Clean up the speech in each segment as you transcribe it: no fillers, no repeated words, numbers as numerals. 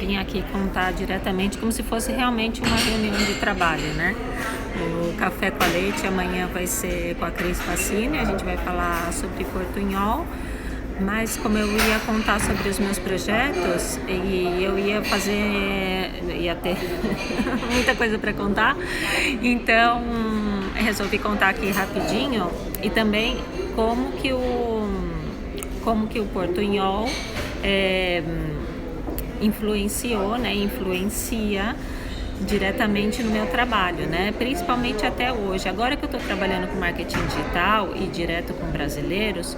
vim aqui contar diretamente como se fosse realmente uma reunião de trabalho, né? O Café com a Leite amanhã vai ser com a Cris Pacini, a gente vai falar sobre portunhol, mas como eu ia contar sobre os meus projetos e eu ia ter muita coisa para contar, então resolvi contar aqui rapidinho e também como que o portunhol influencia diretamente no meu trabalho, né? Principalmente até hoje. Agora que eu estou trabalhando com marketing digital e direto com brasileiros,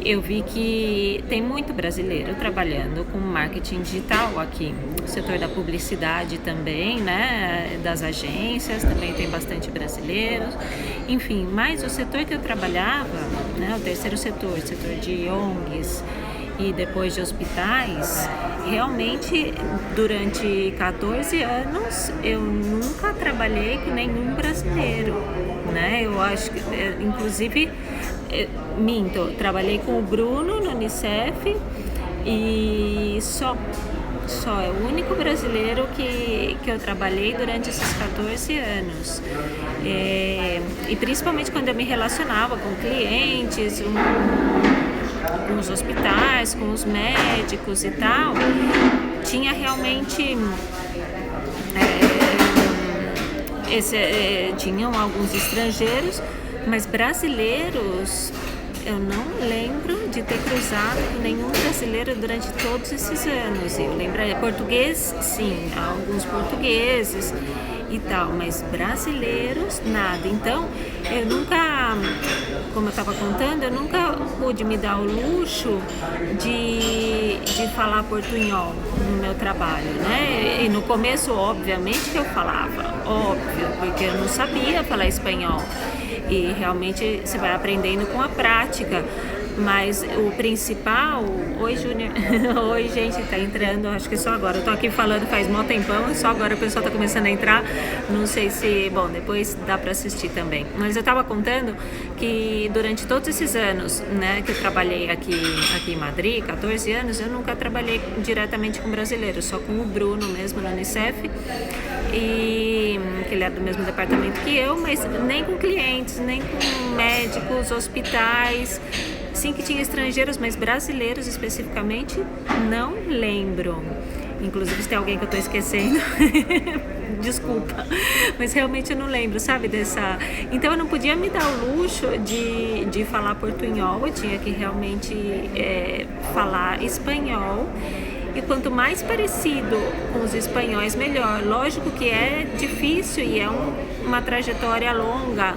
eu vi que tem muito brasileiro trabalhando com marketing digital aqui. O setor da publicidade também, né? Das agências também tem bastante brasileiros. Enfim, mas o setor que eu trabalhava, né? O terceiro setor de ONGs e depois de hospitais, realmente durante 14 anos eu nunca trabalhei com nenhum brasileiro, né? Eu acho que, inclusive, trabalhei com o Bruno no Unicef e só é o único brasileiro que eu trabalhei durante esses 14 anos. E principalmente quando eu me relacionava com clientes, com os hospitais, com os médicos e tal, tinha realmente tinham alguns estrangeiros, mas brasileiros eu não lembro de ter cruzado com nenhum brasileiro durante todos esses anos. Eu lembro, português, sim, alguns portugueses e tal, mas brasileiros, nada. Então, eu nunca, como eu estava contando, eu nunca pude me dar o luxo de falar portunhol no meu trabalho, né? E no começo, obviamente, que eu falava, óbvio, porque eu não sabia falar espanhol. E realmente você vai aprendendo com a prática. Mas o principal... Oi, Júnior. Oi, gente, tá entrando. Acho que só agora. Eu tô aqui falando faz mó tempão. Só agora o pessoal tá começando a entrar. Não sei se... Bom, depois dá pra assistir também. Mas eu tava contando que durante todos esses anos, né, que eu trabalhei aqui em Madrid, 14 anos, eu nunca trabalhei diretamente com brasileiros. Só com o Bruno mesmo, no Unicef. E que ele é do mesmo departamento que eu, mas nem com clientes, nem com médicos, hospitais. Sim que tinha estrangeiros, mas brasileiros especificamente, não lembro. Inclusive, se tem alguém que eu tô esquecendo, desculpa, mas realmente eu não lembro, sabe, dessa... Então eu não podia me dar o luxo de falar portunhol, eu tinha que realmente falar espanhol. E quanto mais parecido com os espanhóis, melhor. Lógico que é difícil e é uma trajetória longa.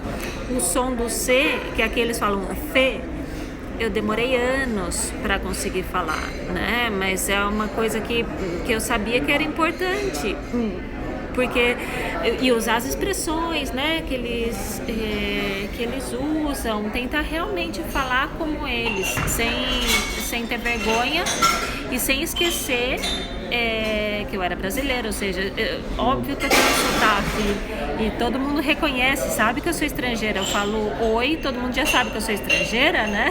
O som do C, que aqui eles falam C, eu demorei anos para conseguir falar, né? Mas é uma coisa que eu sabia que era importante. Porque, e usar as expressões, né, que eles usam, tentar realmente falar como eles, sem ter vergonha e sem esquecer que eu era brasileira, ou seja, óbvio que eu tenho sotaque e todo mundo reconhece, sabe que eu sou estrangeira. Eu falo oi, todo mundo já sabe que eu sou estrangeira, né?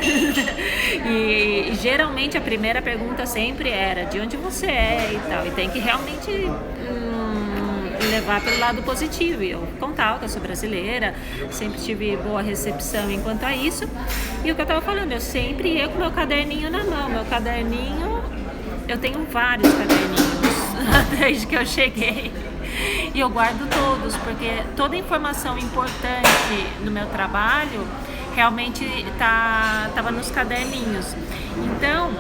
E geralmente a primeira pergunta sempre era de onde você é e tal, e tem que realmente levar pelo lado positivo. E eu contava que eu sou brasileira, sempre tive boa recepção enquanto a isso. E o que eu tava falando, eu sempre ia com meu caderninho na mão. Meu caderninho, eu tenho vários caderninhos desde que eu cheguei. E eu guardo todos, porque toda informação importante no meu trabalho realmente tava nos caderninhos. Então,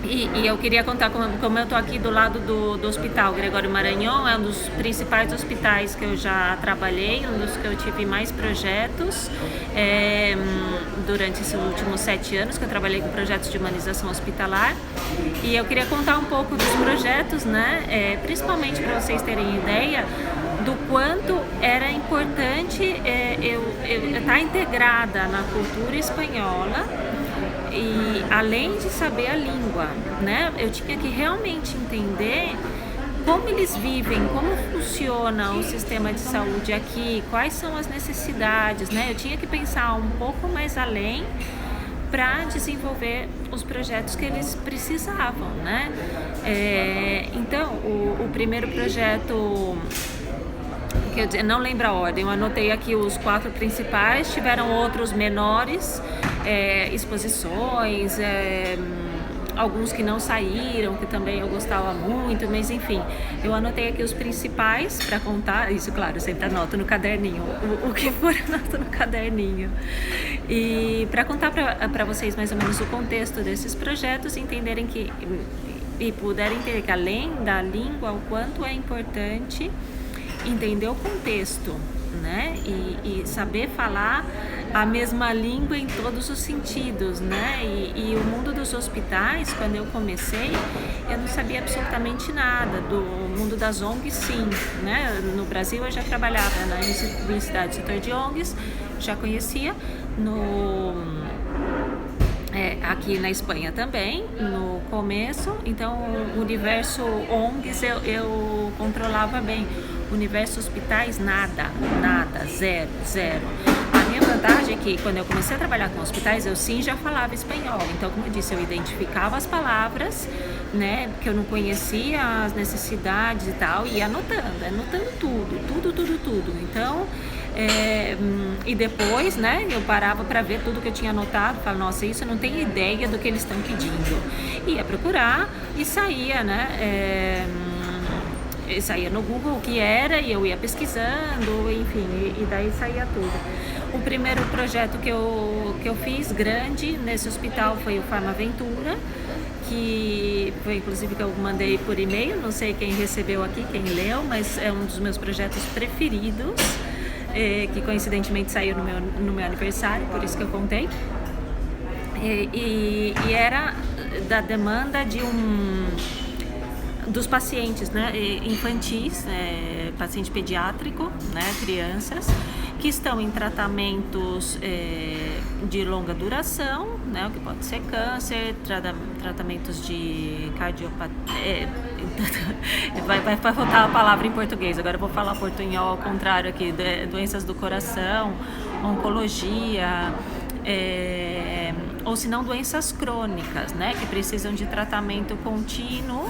e eu queria contar como eu tô aqui do lado do Hospital Gregório Maranhão, é um dos principais hospitais que eu já trabalhei, um dos que eu tive mais projetos durante esses últimos 7 anos que eu trabalhei com projetos de humanização hospitalar. E eu queria contar um pouco dos projetos, né, principalmente para vocês terem ideia do quanto era importante eu estar integrada na cultura espanhola. E além de saber a língua, né, eu tinha que realmente entender como eles vivem, como funciona o sistema de saúde aqui, quais são as necessidades, né? Eu tinha que pensar um pouco mais além para desenvolver os projetos que eles precisavam, né? Então, o primeiro projeto, quer dizer, não lembro a ordem, eu anotei aqui os 4 principais, tiveram outros menores, exposições, alguns que não saíram, que também eu gostava muito, mas enfim, eu anotei aqui os principais para contar, isso claro, eu sempre anoto no caderninho, o que for anoto no caderninho, e para contar para vocês mais ou menos o contexto desses projetos, entenderem que, e puderem entender que além da língua, o quanto é importante entender o contexto, né? E saber falar a mesma língua em todos os sentidos, né? E o mundo dos hospitais, quando eu comecei, eu não sabia absolutamente nada. Do mundo das ONGs, sim, né? No Brasil eu já trabalhava na publicidade do setor de ONGs, já conhecia. Aqui na Espanha também, no começo, então o universo ONGs eu controlava bem. Universo hospitais, nada, zero. A minha vantagem é que quando eu comecei a trabalhar com hospitais, eu sim já falava espanhol. Então, como eu disse, eu identificava as palavras, né, que eu não conhecia, as necessidades e tal, e ia anotando tudo. Então, e depois, né, eu parava para ver tudo que eu tinha anotado, falava, nossa, isso eu não tenho ideia do que eles estão pedindo. Ia procurar e saía, né, saía no Google o que era e eu ia pesquisando, enfim, e daí saía tudo. O primeiro projeto que eu fiz grande nesse hospital foi o Farmaventura, que foi inclusive que eu mandei por e-mail, não sei quem recebeu aqui, quem leu, mas é um dos meus projetos preferidos, que coincidentemente saiu no meu aniversário, por isso que eu contei. E era da demanda dos pacientes, né, infantis, paciente pediátrico, né, crianças, que estão em tratamentos de longa duração, né, o que pode ser câncer, tratamentos de cardiopatia, vai faltar a palavra em português, agora eu vou falar portunhol ao contrário aqui, doenças do coração, oncologia, ou se não doenças crônicas, né, que precisam de tratamento contínuo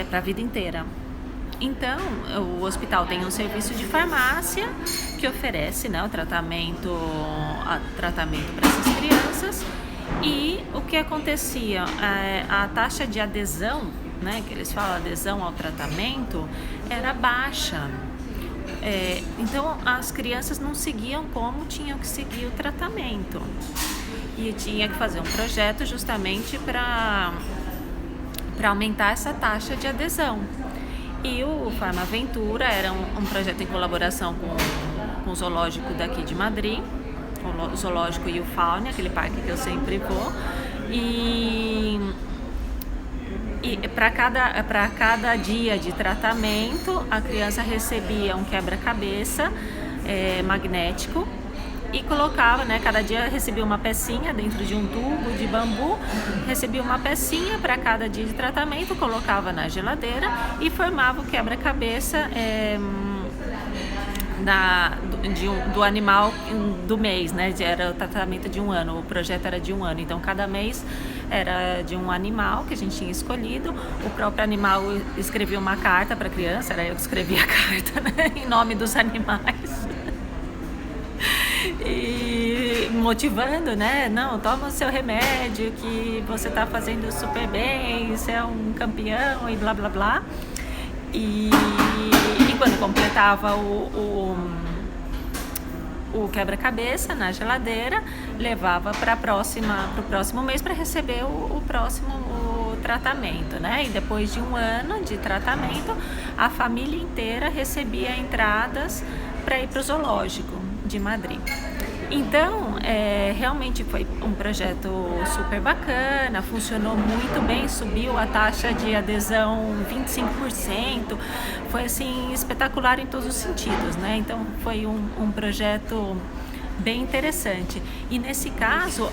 para a vida inteira. Então, o hospital tem um serviço de farmácia que oferece, né, o tratamento para essas crianças. E o que acontecia? A taxa de adesão, né, que eles falam adesão ao tratamento, era baixa. Então, as crianças não seguiam como tinham que seguir o tratamento. E tinha que fazer um projeto justamente para aumentar essa taxa de adesão. E o Farmaventura era um projeto em colaboração com o zoológico daqui de Madrid, o zoológico e o Faune, aquele parque que eu sempre vou. E para cada dia de tratamento, a criança recebia um quebra-cabeça magnético e colocava, né, cada dia recebia uma pecinha dentro de um tubo de bambu, recebia uma pecinha para cada dia de tratamento, colocava na geladeira e formava o quebra-cabeça do animal do mês, né? Era o tratamento de um ano, o projeto era de um ano, então cada mês era de um animal que a gente tinha escolhido. O próprio animal escrevia uma carta para a criança, era eu que escrevia a carta, né, em nome dos animais. E motivando, né? Não, toma o seu remédio que você tá fazendo super bem, você é um campeão e blá blá blá. E quando completava o quebra-cabeça na geladeira, levava para o próximo mês para receber o próximo tratamento, né? E depois de um ano de tratamento, a família inteira recebia entradas para ir para o zoológico de Madrid. Então, realmente foi um projeto super bacana, funcionou muito bem, subiu a taxa de adesão 25%, foi assim espetacular em todos os sentidos, né? Então foi um projeto bem interessante. E nesse caso,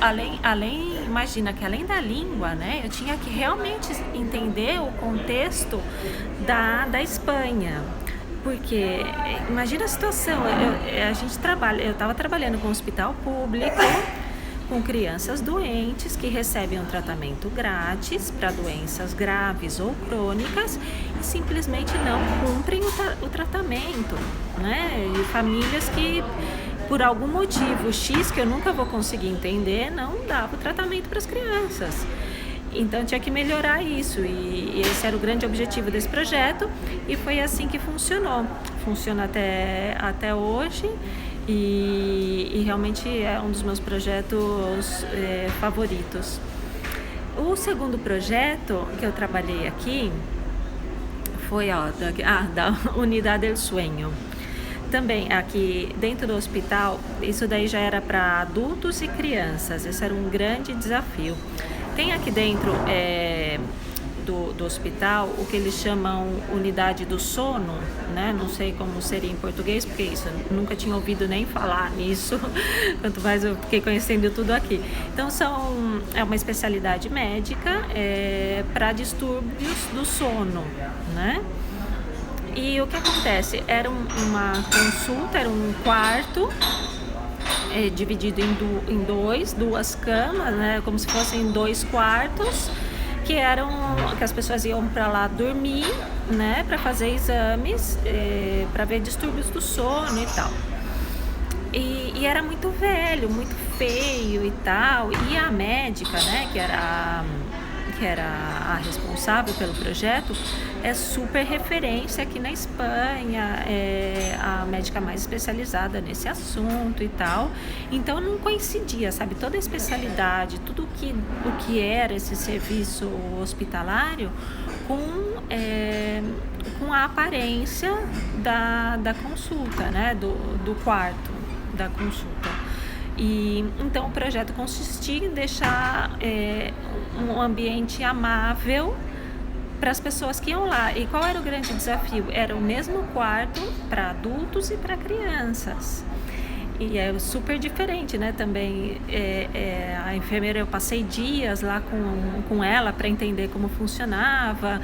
imagina que além da língua, né, eu tinha que realmente entender o contexto da Espanha. Porque imagina a situação, eu estava trabalhando com um hospital público, com crianças doentes que recebem um tratamento grátis para doenças graves ou crônicas e simplesmente não cumprem o tratamento, né? E famílias que, por algum motivo X que eu nunca vou conseguir entender, não dava o tratamento para as crianças. Então tinha que melhorar isso e esse era o grande objetivo desse projeto e foi assim que funcionou. Funciona até hoje e realmente é um dos meus projetos favoritos. O segundo projeto que eu trabalhei aqui foi da Unidade del Sueño. Também aqui dentro do hospital, isso daí já era para adultos e crianças, esse era um grande desafio. Tem aqui dentro do hospital o que eles chamam unidade do sono, né? Não sei como seria em português, porque isso eu nunca tinha ouvido nem falar nisso, quanto mais eu fiquei conhecendo tudo aqui. Então é uma especialidade médica para distúrbios do sono, né? E o que acontece? Era uma consulta, era um quarto dividido em duas camas, né? Como se fossem 2 quartos, que as pessoas iam para lá dormir, né? Para fazer exames, para ver distúrbios do sono e tal. E era muito velho, muito feio e tal. E a médica, né? Que era a responsável pelo projeto, é super referência aqui na Espanha, é a médica mais especializada nesse assunto e tal. Então não coincidia, sabe, toda a especialidade, tudo o que era esse serviço hospitalário com a aparência da consulta, né, do quarto da consulta. E então o projeto consistia em deixar um ambiente amável para as pessoas que iam lá. E qual era o grande desafio? Era o mesmo quarto para adultos e para crianças. E é super diferente, né? Também a enfermeira, eu passei dias lá com ela para entender como funcionava.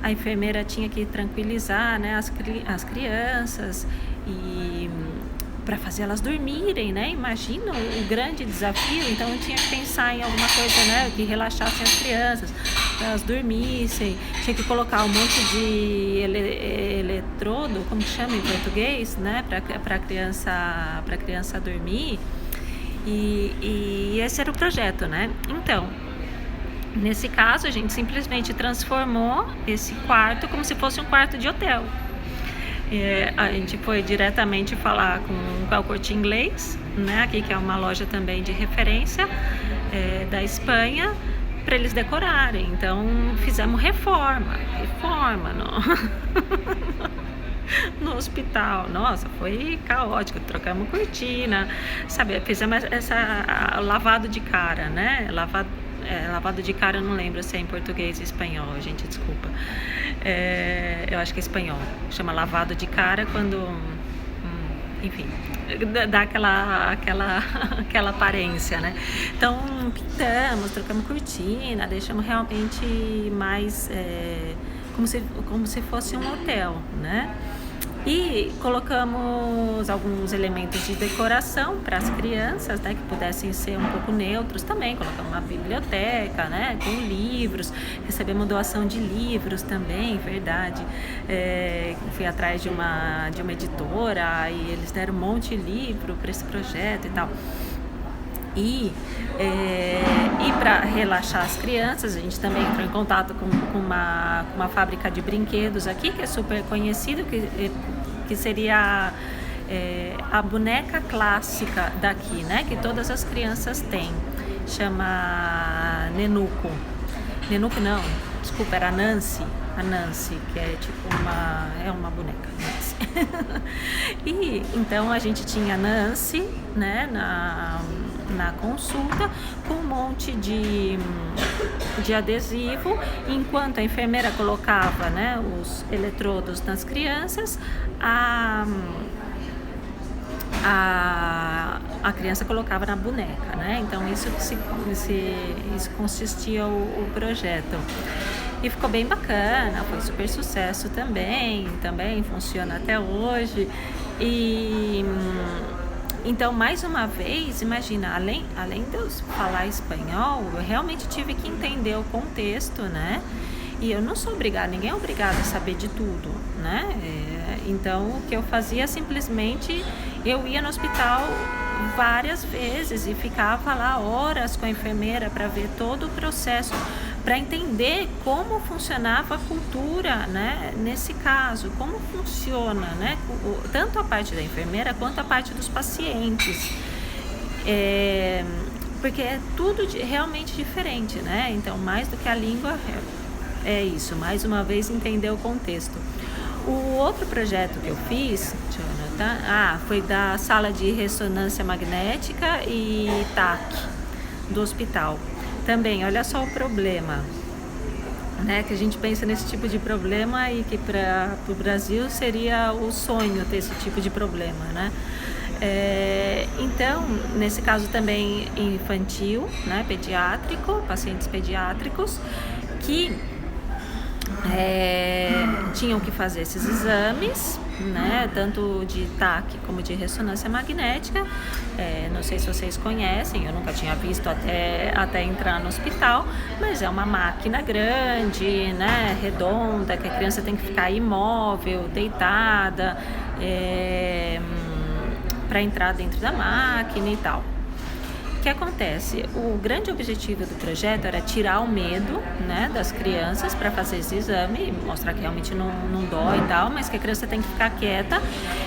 A enfermeira tinha que tranquilizar, né, as crianças e para fazer elas dormirem, né? Imagina o grande desafio. Então eu tinha que pensar em alguma coisa, né, que relaxasse as crianças, para elas dormissem. Tinha que colocar um monte de eletrodo, como chama em português, né, para criança dormir. E esse era o projeto, né? Então, nesse caso, a gente simplesmente transformou esse quarto como se fosse um quarto de hotel. A gente foi diretamente falar com o Corte Inglês, né, aqui que é uma loja também de referência da Espanha, para eles decorarem. Então fizemos reforma no hospital. Nossa, foi caótico, trocamos cortina, sabe, fizemos lavado de cara, né, lavado de cara, eu não lembro se é em português ou espanhol, gente, desculpa. Eu acho que é espanhol. Chama lavado de cara quando, enfim, dá aquela aparência, né? Então, pintamos, trocamos cortina, deixamos realmente mais como se fosse um hotel, né? E colocamos alguns elementos de decoração para as crianças, né, que pudessem ser um pouco neutros também. Colocamos uma biblioteca, né, com livros. Recebemos doação de livros também, verdade. Fui atrás de uma editora e eles deram um monte de livro para esse projeto e tal. E para relaxar as crianças, a gente também entrou em contato com uma fábrica de brinquedos aqui, que é super conhecido, que seria a boneca clássica daqui, né? Que todas as crianças têm. Chama Nenuco. Nenuco não, desculpa, era a Nancy, que é tipo uma boneca, Nancy. E então a gente tinha a Nancy, né, na consulta, com um monte de adesivo, enquanto a enfermeira colocava, né, os eletrodos nas crianças, a criança colocava na boneca, né? Então isso consistia o projeto. E ficou bem bacana, foi super sucesso também funciona até hoje. Então, mais uma vez, imagina, além de eu falar espanhol, eu realmente tive que entender o contexto, né? E eu não sou obrigada, ninguém é obrigado a saber de tudo, né? Então, o que eu fazia simplesmente, eu ia no hospital várias vezes e ficava lá horas com a enfermeira para ver todo o processo, para entender como funcionava a cultura, né? Nesse caso, como funciona, né? Tanto a parte da enfermeira quanto a parte dos pacientes. Porque é tudo realmente diferente, né? Então, mais do que a língua, é isso, mais uma vez entender o contexto. O outro projeto que eu fiz, deixa eu anotar, foi da sala de ressonância magnética e TAC do hospital. Também, olha só o problema, né? Que a gente pensa nesse tipo de problema e que para o Brasil seria o sonho ter esse tipo de problema, né? Então, nesse caso também infantil, né? Pediátrico, pacientes pediátricos que tinham que fazer esses exames, né, tanto de TAC como de ressonância magnética. Não sei se vocês conhecem, eu nunca tinha visto até entrar no hospital, mas é uma máquina grande, né, redonda, que a criança tem que ficar imóvel, deitada, para entrar dentro da máquina e tal. O que acontece? O grande objetivo do projeto era tirar o medo, né, das crianças para fazer esse exame, mostrar que realmente não dói e tal, mas que a criança tem que ficar quieta.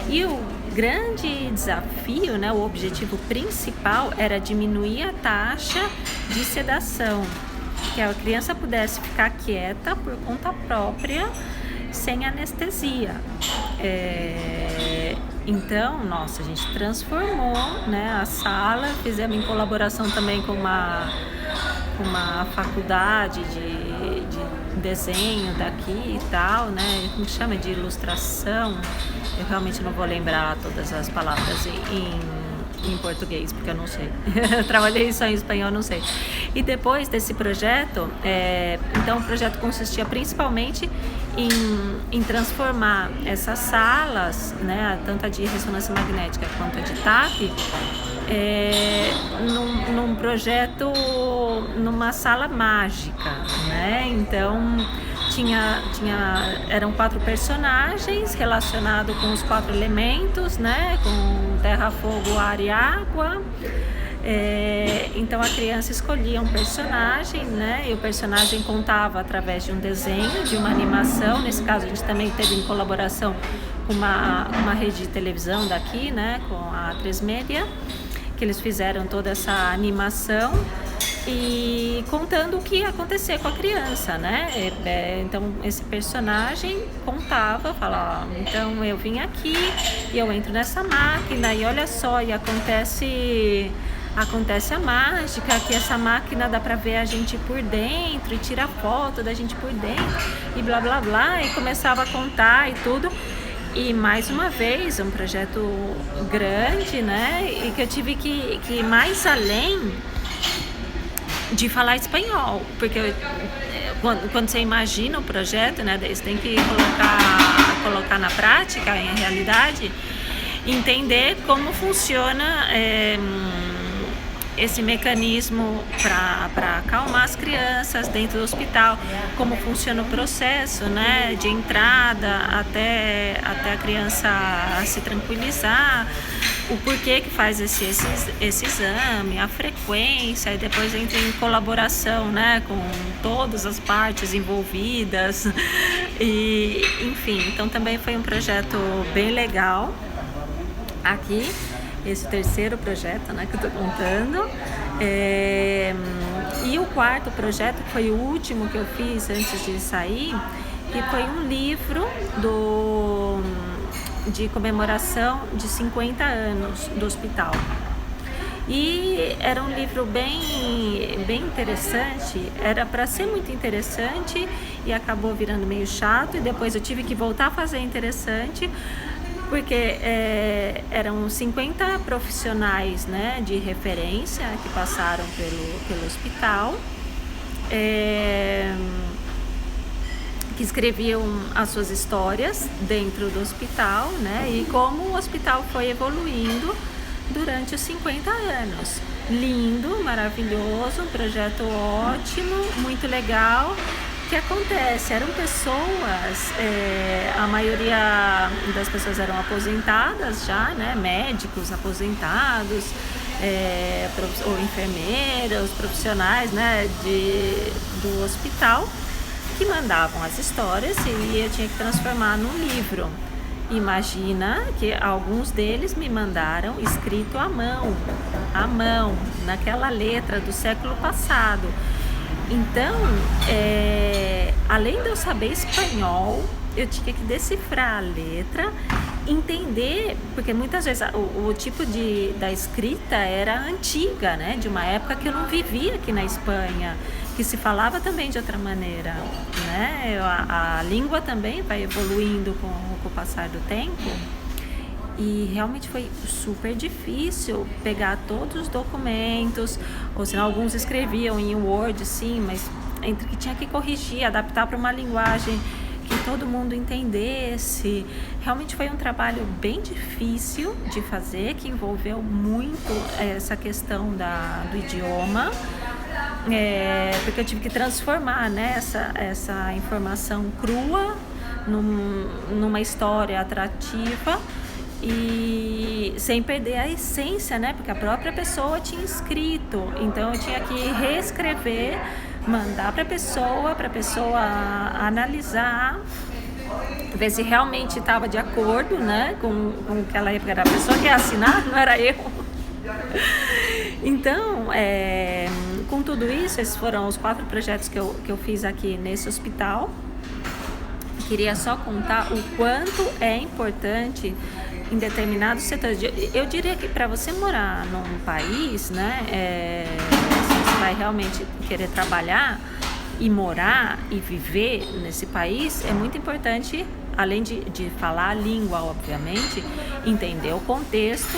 E o grande desafio, né, o objetivo principal era diminuir a taxa de sedação, que a criança pudesse ficar quieta por conta própria, sem anestesia. Então, nossa, a gente transformou, né, a sala, fizemos em colaboração também com uma faculdade de desenho daqui e tal, né, como chama, de ilustração. Eu realmente não vou lembrar todas as palavras em português, porque eu não sei. Eu trabalhei só em espanhol, não sei. E depois desse projeto, então o projeto consistia principalmente em transformar essas salas, né, tanto a de ressonância magnética quanto a de TAC, num projeto, numa sala mágica, né? Então eram 4 personagens relacionados com os 4 elementos, né? Com terra, fogo, ar e água. Então a criança escolhia um personagem, né? E o personagem contava através de um desenho, de uma animação. Nesse caso a gente também teve em colaboração com uma rede de televisão daqui, né? Com a A3 Media, que eles fizeram toda essa animação e contando o que ia acontecer com a criança, né? Então esse personagem falava, então eu vim aqui e eu entro nessa máquina e olha só, e acontece a mágica, que essa máquina dá pra ver a gente por dentro e tira foto da gente por dentro e blá blá blá, e começava a contar e tudo. E mais uma vez, um projeto grande, né? E que eu tive que ir mais além de falar espanhol, porque quando você imagina o projeto, né, daí você tem que colocar na prática, em realidade, entender como funciona esse mecanismo para acalmar as crianças dentro do hospital, como funciona o processo, né, de entrada até a criança se tranquilizar, o porquê que faz esse exame, a frequência, e depois entra em colaboração, né, com todas as partes envolvidas, e enfim, então também foi um projeto bem legal aqui. Esse terceiro projeto, né, que eu tô contando. E o quarto projeto, que foi o último que eu fiz antes de sair, que foi um livro de comemoração de 50 anos do hospital. E era um livro bem interessante, era para ser muito interessante e acabou virando meio chato, e depois eu tive que voltar a fazer interessante, porque eram 50 profissionais, né, de referência que passaram pelo hospital, que escreviam as suas histórias dentro do hospital, né, e como o hospital foi evoluindo durante os 50 anos. Lindo, maravilhoso, um projeto ótimo, muito legal. O que acontece? Eram pessoas, a maioria das pessoas eram aposentadas já, né? Médicos aposentados, ou enfermeiros, profissionais, né? Do hospital, que mandavam as histórias e eu tinha que transformar num livro. Imagina que alguns deles me mandaram escrito à mão, naquela letra do século passado. Então, além de eu saber espanhol, eu tinha que decifrar a letra, entender, porque muitas vezes o tipo da escrita era antiga, né? De uma época que eu não vivia aqui na Espanha, que se falava também de outra maneira, né? A língua também vai evoluindo com o passar do tempo. E realmente foi super difícil pegar todos os documentos, ou senão alguns escreviam em Word, sim, mas entre que tinha que corrigir, adaptar para uma linguagem que todo mundo entendesse. Realmente foi um trabalho bem difícil de fazer, que envolveu muito essa questão do idioma, porque eu tive que transformar, né, essa informação crua numa história atrativa, e sem perder a essência, né? Porque a própria pessoa tinha escrito, então eu tinha que reescrever, mandar para a pessoa analisar, ver se realmente estava de acordo, né? Com aquela época, era a pessoa que ia assinar, não era eu. Então, com tudo isso, esses foram os 4 projetos que eu fiz aqui nesse hospital. Queria só contar o quanto é importante em determinados setores. Eu diria que para você morar num país, né, se você vai realmente querer trabalhar e morar e viver nesse país, é muito importante, além de falar a língua, obviamente, entender o contexto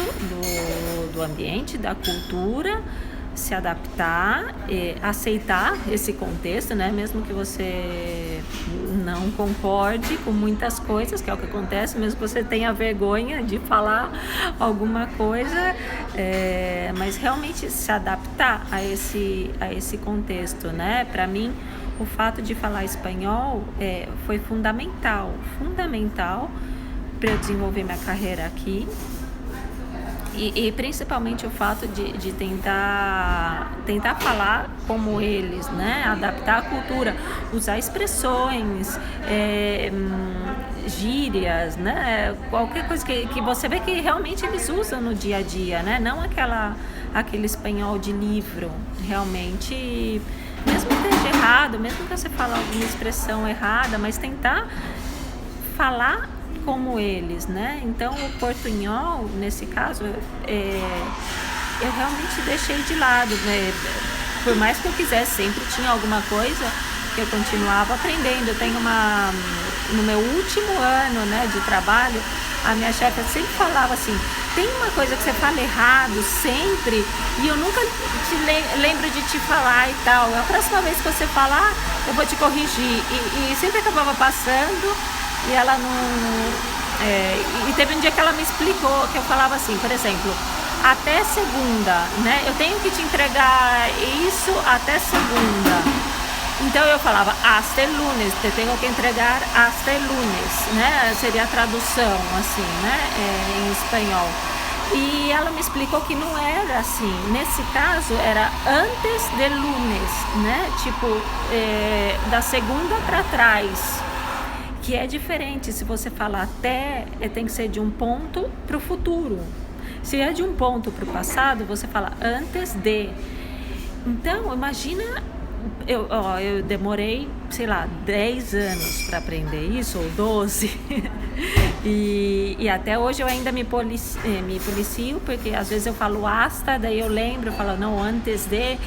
do ambiente, da cultura, se adaptar, aceitar esse contexto, né? Mesmo que você não concorde com muitas coisas, que é o que acontece, mesmo que você tenha vergonha de falar alguma coisa, mas realmente se adaptar a esse contexto, né? Para mim, o fato de falar espanhol foi fundamental para eu desenvolver minha carreira aqui. E principalmente o fato de tentar falar como eles, né? Adaptar a cultura, usar expressões, gírias, né? Qualquer coisa que você vê que realmente eles usam no dia a dia, né? Não aquele espanhol de livro. Realmente, mesmo que esteja errado, mesmo que você fale alguma expressão errada, mas tentar falar como eles, né? Então o portunhol, nesse caso, eu realmente deixei de lado, né? Por mais que eu quisesse, sempre tinha alguma coisa que eu continuava aprendendo. Eu tenho no meu último ano, né, de trabalho, a minha chefe sempre falava assim: tem uma coisa que você fala errado sempre e eu nunca lembro de te falar e tal. A próxima vez que você falar, eu vou te corrigir. E sempre acabava passando. E ela não... e teve um dia que ela me explicou, que eu falava assim, por exemplo, até segunda, né? Eu tenho que te entregar isso até segunda. Então eu falava, hasta el lunes, te tenho que entregar hasta el lunes, né? Seria a tradução, assim, né? Em espanhol. E ela me explicou que não era assim. Nesse caso, era antes de lunes, né? Tipo, da segunda para trás. Que é diferente, se você falar até, tem que ser de um ponto para o futuro. Se é de um ponto para o passado, você fala antes de. Então, imagina, eu demorei, sei lá, 10 anos para aprender isso, ou 12. e até hoje eu ainda me policio, porque às vezes eu falo hasta, daí eu lembro, eu falo não, antes de.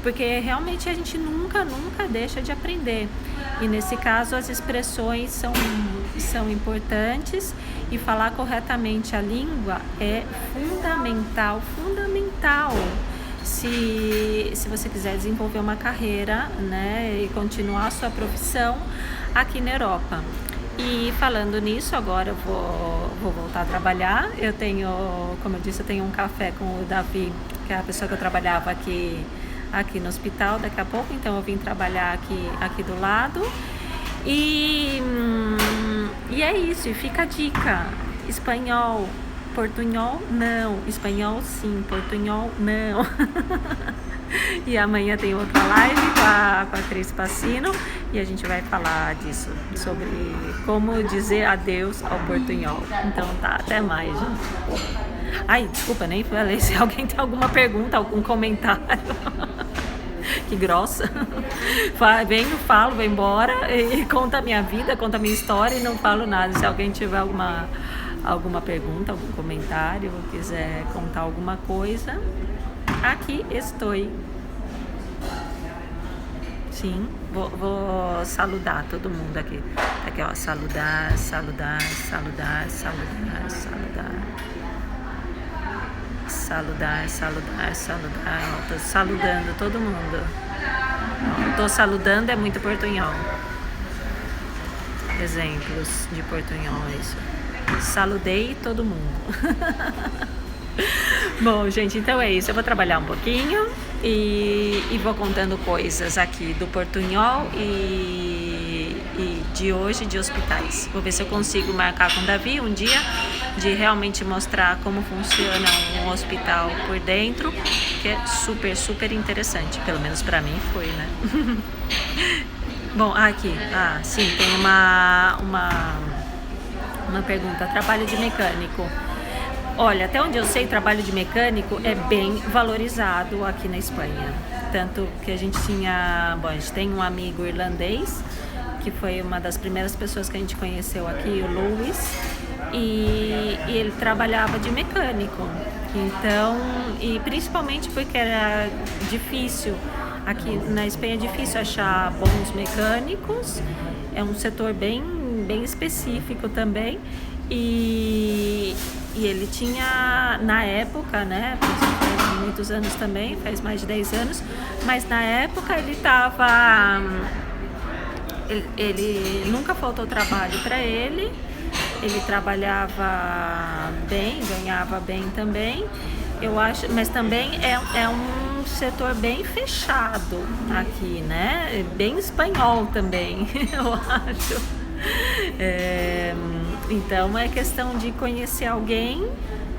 Porque realmente a gente nunca deixa de aprender. E nesse caso as expressões são importantes, e falar corretamente a língua é fundamental. Se você quiser desenvolver uma carreira, né, e continuar a sua profissão aqui na Europa. E falando nisso, agora eu vou voltar a trabalhar. Eu tenho, como eu disse, eu tenho um café com o Davi, que é a pessoa que eu trabalhava aqui no hospital daqui a pouco, então eu vim trabalhar aqui do lado. E é isso, e fica a dica: espanhol, portunhol não, espanhol sim, portunhol não. E amanhã tem outra live com a Cris Passino e a gente vai falar disso, sobre como dizer adeus ao portunhol. Então tá, até mais, gente. Ai, desculpa, nem falei. Se alguém tem alguma pergunta, algum comentário, que grossa, venho, falo, vou embora e conta a minha vida, conta a minha história e não falo nada. Se alguém tiver alguma pergunta, algum comentário, quiser contar alguma coisa, aqui estou. Sim, vou saludar todo mundo aqui. Aqui, ó, saludar, saludar, saludar, saludar, saludar. Saludar, saludar, saludar. Ó, tô saludando todo mundo. Tô saludando é muito portunhol. Exemplos de portunhol, é isso. Saludei todo mundo. Bom, gente, então é isso. Eu vou trabalhar um pouquinho e vou contando coisas aqui do portunhol e de hoje de hospitais. Vou ver se eu consigo marcar com o Davi um dia de realmente mostrar como funciona um hospital por dentro, que é super, super interessante. Pelo menos pra mim foi, né? Bom, aqui, sim, tem uma pergunta. Trabalho de mecânico. Olha, até onde eu sei, trabalho de mecânico é bem valorizado aqui na Espanha. Tanto que a gente tem um amigo irlandês, que foi uma das primeiras pessoas que a gente conheceu aqui, o Luis, e ele trabalhava de mecânico. Então, e principalmente porque era difícil, aqui na Espanha é difícil achar bons mecânicos, é um setor bem específico também. E ele tinha, na época, né, faz muitos anos também, faz mais de 10 anos, mas na época ele nunca faltou trabalho para ele trabalhava bem, ganhava bem também, eu acho, mas também é um setor bem fechado aqui, né, bem espanhol também, eu acho. Então é questão de conhecer alguém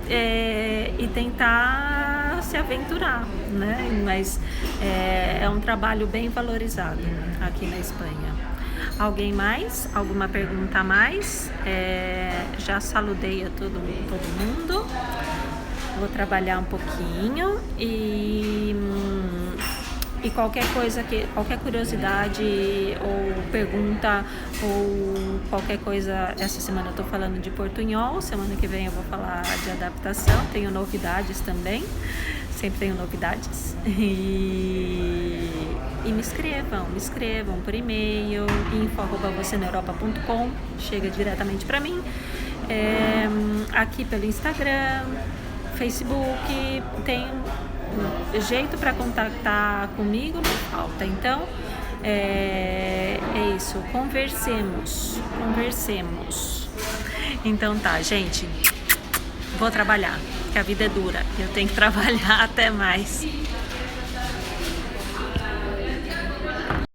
e tentar se aventurar, né? Mas é um trabalho bem valorizado aqui na Espanha. Alguém mais? Alguma pergunta a mais? Já saludei a todo mundo. Vou trabalhar um pouquinho e qualquer coisa, qualquer curiosidade ou pergunta ou qualquer coisa, essa semana eu tô falando de portunhol, semana que vem eu vou falar de adaptação, tenho novidades também, sempre tenho novidades. E me escrevam por e-mail, info@voceneuropa.com, chega diretamente para mim, aqui pelo Instagram, Facebook, tem jeito para contactar comigo, não falta. Então é isso, conversemos. Então tá, gente, vou trabalhar, que a vida é dura, eu tenho que trabalhar. Até mais.